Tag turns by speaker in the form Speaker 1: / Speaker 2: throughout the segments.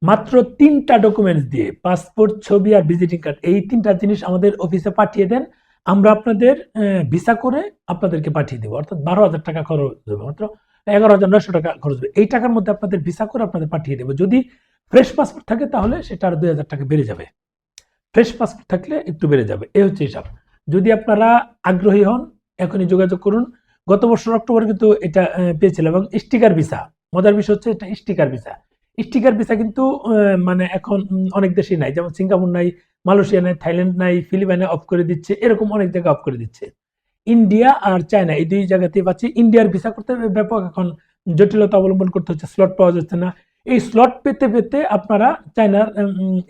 Speaker 1: মাত্র 3টা ডকুমেন্টস দিয়ে, পাসপোর্ট, ছবি আর ভিজিটিং কার্ড, এই 3টা জিনিস আমাদের অফিসে পাঠিয়ে দেন। আমরা আপনাদের ভিসা করে আপনাদেরকে পাঠিয়ে দেবো। অর্থাৎ 12,000 টাকা খরচ হবে, মাত্র 11,900 টাকা খরচ হবে। এই টাকার মধ্যে আপনাদের ভিসা করে আপনাদের পাঠিয়ে দেবো। যদি ফ্রেশ পাসপোর্ট থাকে তাহলে সেটা আর 2,000 টাকা বেড়ে যাবে। ফ্রেশ পাসপোর্ট থাকলে একটু বেড়ে যাবে। এই হচ্ছে হিসাব। যদি আপনারা আগ্রহী হন, এখনই যোগাযোগ করুন। গত বছর অক্টোবরে কিন্তু এটা পেয়েছিলাম। এবং স্টিকার ভিসা, মজার বিষয় হচ্ছে এটা স্টিকার ভিসা। স্টিকার ভিসা কিন্তু মানে এখন অনেক দেশেই নাই, যেমন সিঙ্গাপুর নাই, মালয়েশিয়া নাই, থাইল্যান্ড নাই, ফিলিপাইনে অফ করে দিচ্ছে, এরকম অনেক জায়গায় অফ করে দিচ্ছে। ইন্ডিয়া আর চায়না এই দুই জায়গাতেই পাচ্ছি। ইন্ডিয়ার ভিসা করতে ব্যাপক এখন জটিলতা অবলম্বন করতে হচ্ছে, স্লট পাওয়া যাচ্ছে না। এই স্লট পেতে পেতে আপনারা চায়নার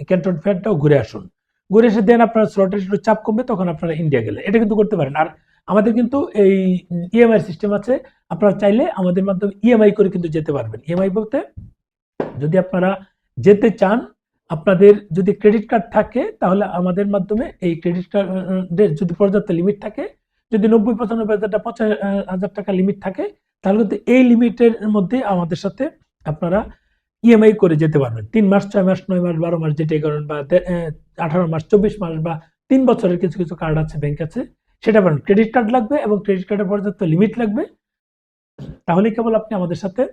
Speaker 1: ক্যান্টন ফেয়ারটাও ঘুরে আসুন। ঘুরে এসে দেন আপনার স্লটের একটু চাপ কমবে, তখন আপনারা ইন্ডিয়া গেলে এটা কিন্তু করতে পারেন। আর আমাদের কিন্তু এই ইএমআই সিস্টেম আছে। আপনারা চাইলে আমাদের মাধ্যমে ইএমআই করে কিন্তু যেতে পারবেন। ইএমআই বলতে, যদি আপনারা যেতে চান, আপনাদের যদি ক্রেডিট কার্ড থাকে তাহলে আমাদের মাধ্যমে এই ক্রেডিট কার্ডের যদি পর্যাপ্ত লিমিট থাকে, যদি 90-95,000 50,000 টাকা লিমিট থাকে, তাহলে কিন্তু এই লিমিটের মধ্যে আমাদের সাথে আপনারা ইএমআই করে যেতে পারবেন। 3 মাস, 6 মাস, 9 মাস, 12 মাস, যেটাই করেন, বা 18 মাস, 24 মাস, বা 3 বছরের কিছু কিছু কার্ড আছে, ব্যাংক আছে, সেটা পারেন। ক্রেডিট কার্ড লাগবে এবং ক্রেডিট কার্ডের পর্যাপ্ত লিমিট লাগবে। তাহলে কেবল আপনি আমাদের সাথে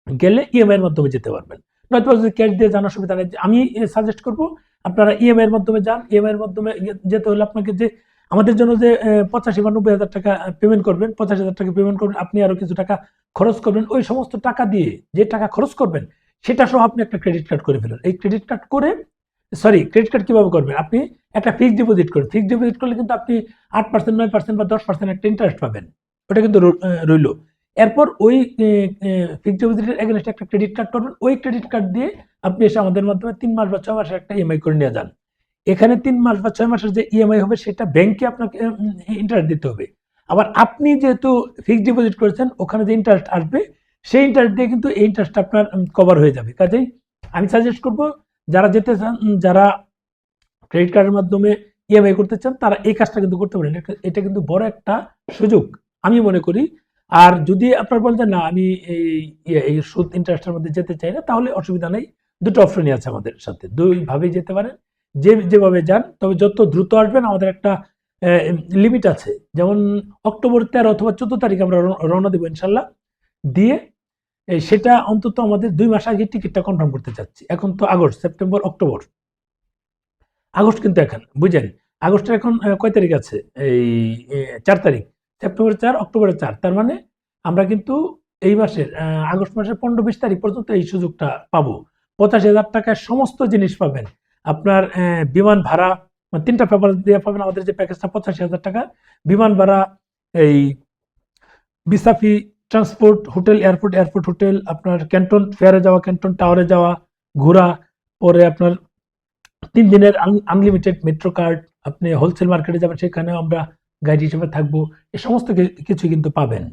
Speaker 1: গেলে ইএমআই এর মাধ্যমে যেতে পারবেন। নয়তো যদি ক্যাশ দিয়ে জানার সুবিধা নেই, আমি সাজেস্ট করব আপনারা ইএমআই এর মাধ্যমে যান। ইএমআই এর মাধ্যমে যেতে হলে আপনাকে যে আমাদের জন্য যে 85 বা 90,000 টাকা পেমেন্ট করবেন, 85,000 টাকা পেমেন্ট করবেন, আপনি আরো কিছু টাকা খরচ করবেন। ওই সমস্ত টাকা দিয়ে যে টাকা খরচ করবেন সেটা সহ আপনি একটা ক্রেডিট কার্ড করে ফেলুন। এই ক্রেডিট কার্ড করে, সরি, ক্রেডিট কার্ড কিভাবে করবেন, আপনি একটা ফিক্সড ডিপোজিট করেন। ফিক্সড ডিপোজিট করলে কিন্তু আপনি 8%, 9% বা 10% একটা ইন্টারেস্ট পাবেন। ওটা কিন্তু রইল। এরপর ওই ফিক্সড ডিপোজিটের এগেইনস্টে একটা ক্রেডিট কার্ড করবেন। ওই ক্রেডিট কার্ড দিয়ে আপনি এসে আমাদের মাধ্যমে 3 মাস বা 6 মাসের একটা ইএমআই করে নিয়ে যান। এখানে 3 মাস বা 6 মাসের যে ইএমআই হবে সেটা ব্যাংকে আপনাকে ইন্টারেস্ট দিতে হবে। আবার আপনি যেহেতু ফিক্সড ডিপোজিট করেছেন, ওখানে যে ইন্টারেস্ট আসবে সেই ইন্টারেস্ট দিয়ে কিন্তু এই ইন্টারেস্ট আপনার কভার হয়ে যাবে। কাজেই আমি সাজেস্ট করব, যারা যেতে চান, যারা ক্রেডিট কার্ডের মাধ্যমে ইএমআই করতে চান, তারা এই কাজটা কিন্তু করতে পারেন। এটা কিন্তু বড় একটা সুযোগ আমি মনে করি। আর যদি আপনার বলতেন না আমি এই সুদ ইন্টারেস্টের মধ্যে যেতে চাই না, তাহলে অসুবিধা নেই। দুটো অপশনই আছে আমাদের সাথে, দুই ভাবেই যেতে পারেন। যেভাবে যান, তবে যত দ্রুত আসবেন, আমাদের একটা লিমিট আছে। যেমন অক্টোবর 13 অথবা 14 তারিখ আমরা রওনা দেবো ইনশাল্লাহ। দিয়ে সেটা অন্তত আমাদের 2 মাস আগে টিকিটটা কনফার্ম করতে চাচ্ছি। এখন তো আগস্ট, সেপ্টেম্বর, অক্টোবর, আগস্ট কিন্তু এখন বুঝেন। আগস্টের এখন কয় তারিখ আছে? এই 4 তারিখ। September 4, October 4। তার মানে আমরা কিন্তু এই মাসের আগস্ট মাসের 15-20 তারিখ পর্যন্ত এই সুযোগটা পাবো। 85,000 টাকায় সমস্ত জিনিস পাবেন। আপনার বিমান ভাড়া, 3টা পেপার দিয়ে পাবেন। আমাদের যে প্যাকেজটা 85,000 টাকা, বিমান ভাড়া, এই ভিসা ফি, transport, hotel, airport, airport hotel, আপনার ক্যান্টন ফেয়ারে যাওয়া, ক্যান্টন টাওয়ারে যাওয়া, ঘোরা, পরে আপনার 3 দিনের আনলিমিটেড মেট্রো কার্ড, আপনি হোলসেল মার্কেটে যাবেন, সেখানেও আমরা গাইড হিসেবে থাকবো। এই সমস্ত কিছু কিন্তু পাবেন।